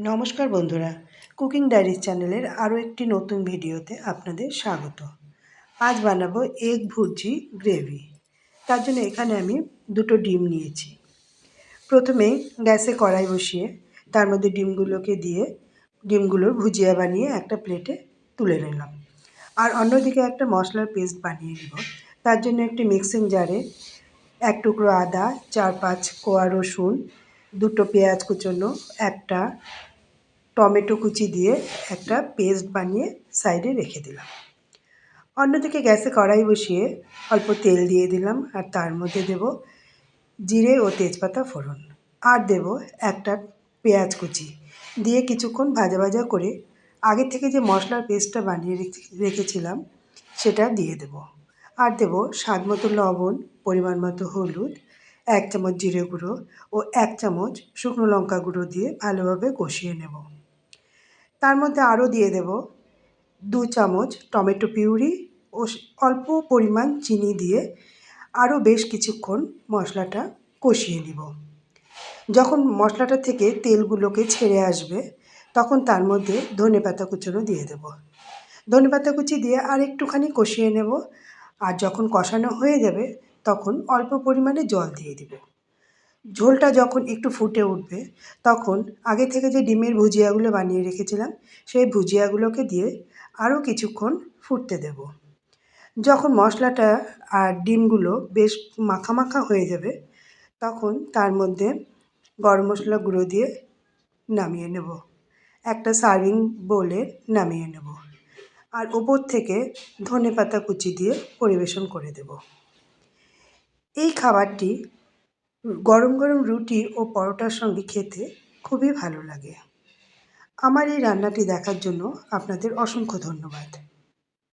নমস্কার বন্ধুরা, cooking diaries চ্যানেলের আরও একটি নতুন ভিডিওতে আপনাদের স্বাগত। আজ বানাবো এগ ভুর্জি গ্রেভি। তার জন্য এখানে আমি দুটো ডিম নিয়েছি। প্রথমে গ্যাসে কড়াই বসিয়ে তার মধ্যে ডিমগুলোকে দিয়ে ডিমগুলোর ভুজিয়া বানিয়ে একটা প্লেটে তুলে নিলাম। আর অন্যদিকে একটা মশলার পেস্ট বানিয়ে নেব। তার জন্য একটি মিক্সিং জারে এক টুকরো আদা, 4-5 কোয়া রসুন, দুটো পেঁয়াজ কুচোনো, একটা টমেটো কুচি দিয়ে একটা পেস্ট বানিয়ে সাইডে রেখে দিলাম। অন্যদিকে গ্যাসে কড়াই বসিয়ে অল্প তেল দিয়ে দিলাম আর তার মধ্যে দেব জিরে ও তেজপাতা ফোড়ন আর দেব একটা পেঁয়াজ কুচি দিয়ে কিছুক্ষণ ভাজা ভাজা করে আগে থেকে যে মশলার পেস্টটা বানিয়ে রেখেছিলাম সেটা দিয়ে দেব। আর দেব স্বাদ মতো লবণ, পরিমাণ মতো হলুদ, 1 চামচ জিরে গুঁড়ো ও 1 চামচ শুকনো লঙ্কা গুঁড়ো দিয়ে ভালোভাবে কষিয়ে নেব। তার মধ্যে আরও দিয়ে দেব 2 চামচ টমেটো পিউরি ও অল্প পরিমাণ চিনি দিয়ে আরও বেশ কিছুক্ষণ মশলাটা কষিয়ে নেব। যখন মশলাটা থেকে তেলগুলোকে ছেড়ে আসবে তখন তার মধ্যে ধনেপাতা কুচোনো দিয়ে দেব। ধনেপাতা কুচি দিয়ে আর একটুখানি কষিয়ে নেব। আর যখন কষানো হয়ে যাবে তখন অল্প পরিমাণে জল দিয়ে দেব। ঝোলটা যখন একটু ফুটে উঠবে তখন আগে থেকে যে ডিমের ভুজিয়াগুলো বানিয়ে রেখেছিলাম সেই ভুজিয়াগুলোকে দিয়ে আরও কিছুক্ষণ ফুটতে দেব। যখন মশলাটা আর ডিমগুলো বেশ মাখা মাখা হয়ে যাবে তখন তার মধ্যে গরম মশলা গুঁড়ো দিয়ে নামিয়ে নেব। একটা সার্ভিং বোলে নামিয়ে নেব আর ওপর থেকে ধনেপাতা কুচি দিয়ে পরিবেশন করে দেব। এই খাবারটি গরম গরম রুটি ও পরোটার সঙ্গে খেতে খুবই ভালো লাগে। আমার এই রান্নাটি দেখার জন্য আপনাদের অসংখ্য ধন্যবাদ।